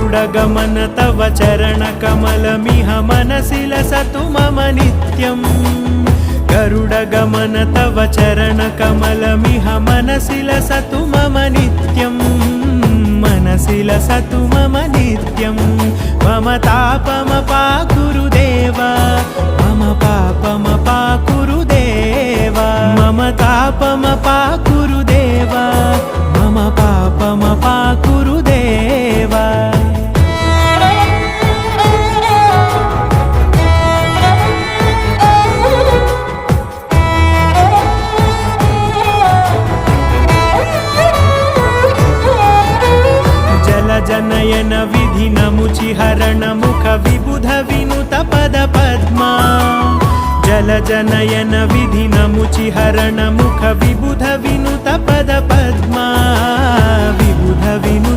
गरुडगमन तव चरणकमलमिह मनसि लसतु मम नित्यम् गरुडगमन तव चरणकमलमिह मनसि लसतु मम नित्यम् मनसि लसतु मम नित्यम् मम तापमपाकुरु देव मम पापमपाकुरु देव मम तापमपाकुरु देव मम पापमपाकुरु देव जनयन विधिनमुचिहरण मुख विबुध विनुत पद पद्मा जल जनयन विधिनमुचिहरण मुख विबुध विनुत पद पद्मा विबुध विनुत